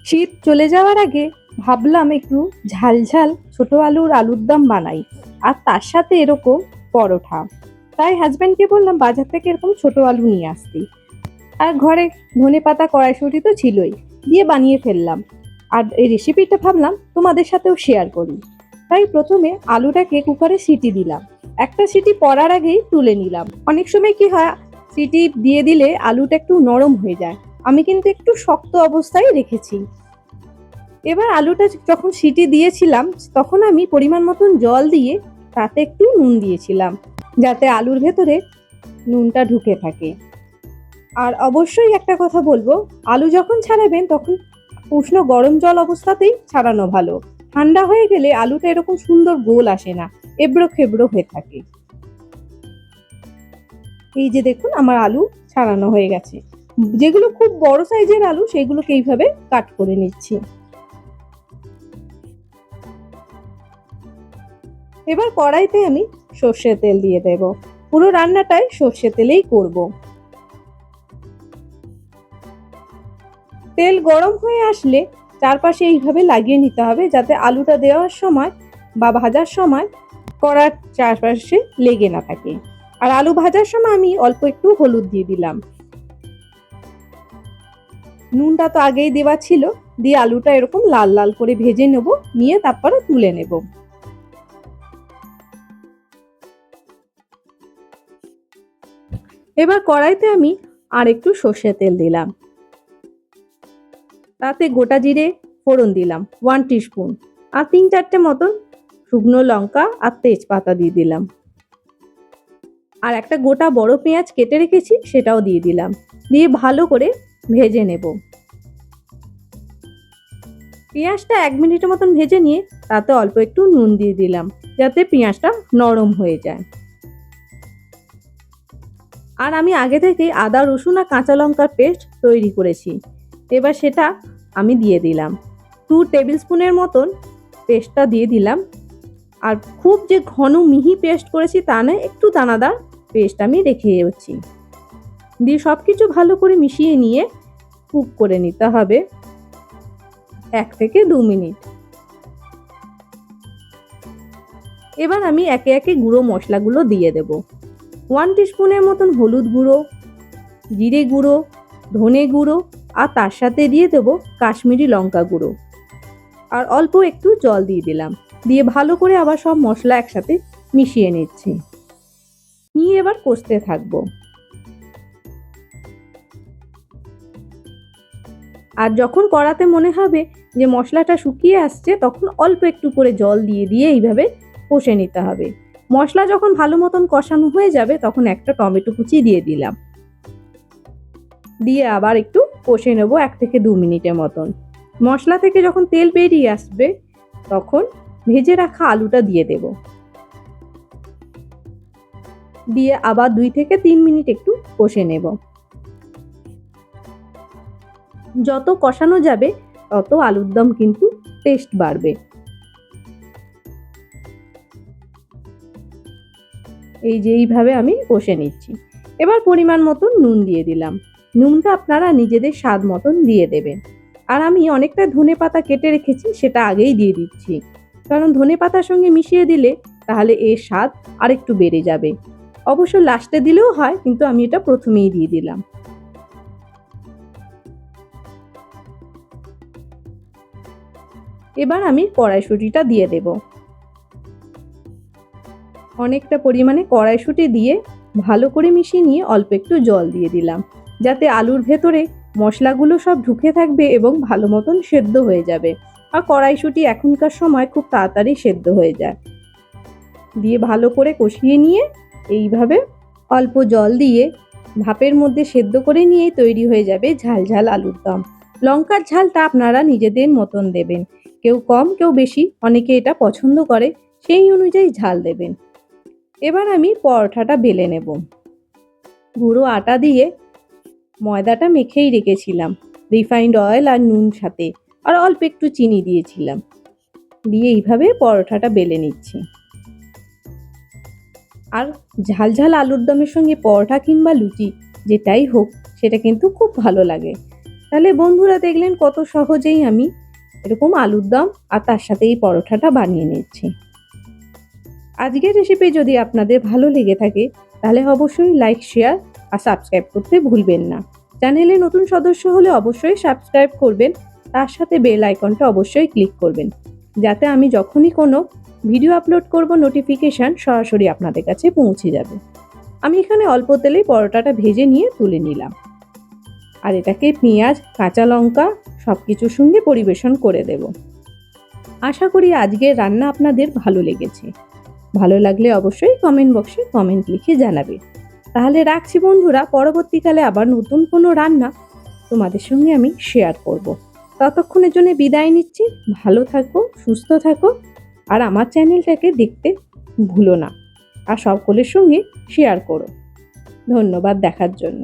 শীত চলে যাওয়ার আগে ভাবলাম একটু ঝালঝাল ছোট আলুর দম বানাই, আর তার সাথে এরকম পরোটা। তাই হাজব্যান্ডকে বললাম বাজার থেকে এরকম ছোট আলু নিয়ে আসতে। আর ঘরে ধনেপাতা কড়াইশুঁটি তো ছিলই, দিয়ে বানিয়ে ফেললাম। আর এই রেসিপিটা ভাবলাম তোমাদের সাথেও শেয়ার করি। তাই প্রথমে আলুটাকে কুকারে সিটি দিলাম। একটা সিটি পড়ার আগেই তুলে নিলাম। অনেক সময় কি হয়, সিটি দিয়ে দিলে আলুটা একটু নরম হয়ে যায়। আমি কিন্তু একটু শক্ত অবস্থায় রেখেছি। এবার আলুটা যখন সিটি দিয়েছিলাম, তখন আমি পরিমাণ মতন জল দিয়ে তাতে একটু নুন দিয়েছিলাম, যাতে আলুর ভেতরে নুনটা ঢুকে থাকে। আর অবশ্যই একটা কথা বলবো, আলু যখন ছাড়াবেন তখন উষ্ণ গরম জল অবস্থাতেই ছাড়ানো ভালো। ঠান্ডা হয়ে গেলে আলুটা এরকম সুন্দর গোল আসে না, এবড়ো খেবড়ো হয়ে থাকে। এই যে দেখুন, আমার আলু ছাড়ানো হয়ে গেছে। যেগুলো খুব বড় সাইজের আলু সেগুলোকে এইভাবে কাট করে নিচ্ছি। এবার কড়াইতে আমি সর্ষের তেল দিয়ে দেব। পুরো রান্নাটাই সর্ষের তেলেই করব। তেল গরম হয়ে আসলে চারপাশে এইভাবে লাগিয়ে নিতে হবে, যাতে আলুটা দেওয়ার সময় বা ভাজার সময় কড়ার চারপাশে লেগে না থাকে। আর আলু ভাজার সময় আমি অল্প একটু হলুদ দিয়ে দিলাম। নুনটা তো আগেই দেওয়া ছিল। দিয়ে আলুটা এরকম লাল লাল করে ভেজে নেব, নিয়ে তারপরে তুলে নেব। এবার কড়াইতে আমি আর একটু সর্ষের তেল দিলাম। তাতে গোটা জিরে ফোড়ন দিলাম 1 টিস্পুন, আর 3-4টে মতন শুকনো লঙ্কা আর তেজপাতা দিয়ে দিলাম। আর একটা গোটা বড় পেঁয়াজ কেটে রেখেছি, সেটাও দিয়ে দিলাম। দিয়ে ভালো করে ভেজে নেব। পেঁয়াজটা 1 মিনিটের মতন ভেজে নিয়ে তাতে অল্প একটু নুন দিয়ে দিলাম, যাতে পেঁয়াজটা নরম হয়ে যায়। আর আমি আগে থেকে আদা রসুন আর কাঁচা লঙ্কার পেস্ট তৈরি করেছি। এবার সেটা আমি দিয়ে দিলাম। 2 টেবিল স্পুনের মতন পেস্টটা দিয়ে দিলাম। আর খুব যে ঘন মিহি পেস্ট করেছি তা নয়, একটু দানাদার পেস্ট আমি রেখে দিচ্ছি। দিয়ে সব কিছু ভালো করে মিশিয়ে নিয়ে কুক করে নিতে হবে 1 থেকে 2 মিনিট। এবার আমি একে একে গুঁড়ো মশলাগুলো দিয়ে দেব। 1 টিস্পুনের মতন হলুদ গুঁড়ো, জিরে গুঁড়ো, ধনে গুঁড়ো, আর তার সাথে দিয়ে দেবো কাশ্মীরি লঙ্কা গুঁড়ো। আর অল্প একটু জল দিয়ে দিলাম। দিয়ে ভালো করে আবার সব মশলা একসাথে মিশিয়ে নিচ্ছি। নিয়ে এবার কষতে থাকবো। আর যখন কড়াতে মনে হবে যে মশলাটা শুকিয়ে আসছে, তখন অল্প একটু করে জল দিয়ে দিয়ে এইভাবে কষে নিতে হবে। মশলা যখন ভালো মতন কষানো হয়ে যাবে, তখন একটা টমেটো কুচি দিয়ে দিলাম। দিয়ে আবার একটু কষে নেবো 1 থেকে 2 মিনিটের মতন। মশলা থেকে যখন তেল বেরিয়ে আসবে, তখন ভেজে রাখা আলুটা দিয়ে দেব। দিয়ে আবার 2 থেকে 3 মিনিট একটু কষে নেব। যত কষানো যাবে তত আলুর দম কিন্তু টেস্ট বাড়বে। এই যে এইভাবে আমি কষে নিচ্ছি। এবার পরিমাণ মতন নুন দিয়ে দিলাম। নুনটা আপনারা নিজেদের স্বাদ মতন দিয়ে দেবেন। আর আমি অনেকটা ধনেপাতা কেটে রেখেছি, সেটা আগেই দিয়ে দিচ্ছি, কারণ ধনেপাতার সঙ্গে মিশিয়ে দিলে তাহলে এর স্বাদ আরেকটু বেড়ে যাবে। অবশ্য লাস্টে দিলেও হয়, কিন্তু আমি এটা প্রথমেই দিয়ে দিলাম। এবার আমি কড়াইশুঁটিটা দিয়ে দেব। অনেকটা পরিমাণে কড়াইশুঁটি দিয়ে ভালো করে মিশিয়ে নিয়ে অল্প একটু জল দিয়ে দিলাম, যাতে আলুর ভেতরে মশলাগুলো সব ঢুকে থাকবে এবং ভালো মতন সেদ্ধ হয়ে যাবে। আর কড়াইশুঁটি এখনকার সময় খুব তাড়াতাড়ি সেদ্ধ হয়ে যায়। দিয়ে ভালো করে কষিয়ে নিয়ে এইভাবে অল্প জল দিয়ে ভাপের মধ্যে সেদ্ধ করে নিয়েই তৈরি হয়ে যাবে ঝাল ঝাল আলুর দম। লঙ্কার ঝালটা আপনারা নিজেদের মতন দেবেন, কেউ কম কেউ বেশি, অনেকে এটা পছন্দ করে, সেই অনুযায়ী ঝাল দেবেন। এবার আমি পরোটাটা বেলে নেব। গুঁড়ো আটা দিয়ে ময়দাটা মেখেই রেখেছিলাম রিফাইন্ড অয়েল আর নুন সাথে, আর অল্প একটু চিনি দিয়েছিলাম। দিয়ে এইভাবে পরোটাটা বেলে নিচ্ছি। আর ঝাল ঝাল আলুর দমের সঙ্গে পরোটা কিংবা লুচি যেটাই হোক, সেটা কিন্তু খুব ভালো লাগে। তাহলে বন্ধুরা দেখলেন কত সহজেই আমি এরকম আলুর দম আর তার সাথে এই পরোটাটা বানিয়ে নিচ্ছি। আজকের রেসিপি যদি আপনাদের ভালো লেগে থাকে তাহলে অবশ্যই লাইক, শেয়ার আর সাবস্ক্রাইব করতে ভুলবেন না। চ্যানেলে নতুন সদস্য হলে অবশ্যই সাবস্ক্রাইব করবেন, তার সাথে বেল আইকনটা অবশ্যই ক্লিক করবেন, যাতে আমি যখনই কোনো ভিডিও আপলোড করব নোটিফিকেশান সরাসরি আপনাদের কাছে পৌঁছে যাবে। আমি এখানে অল্প তেলেই পরোটাটা ভেজে নিয়ে তুলে নিলাম, আর এটাকে পেঁয়াজ, কাঁচা লঙ্কা সব কিছুর সঙ্গে পরিবেশন করে দেব। আশা করি আজকের রান্না আপনাদের ভালো লেগেছে। ভালো লাগলে অবশ্যই কমেন্ট বক্সে কমেন্ট লিখে জানাবে। তাহলে রাখছি বন্ধুরা, পরবর্তীকালে আবার নতুন কোনো রান্না তোমাদের সঙ্গে আমি শেয়ার করব। ততক্ষণের জন্য বিদায় নিচ্ছি। ভালো থাকো, সুস্থ থাকো, আর আমার চ্যানেলটাকে দেখতে ভুলো না, আর সকলের সঙ্গে শেয়ার করো। ধন্যবাদ দেখার জন্য।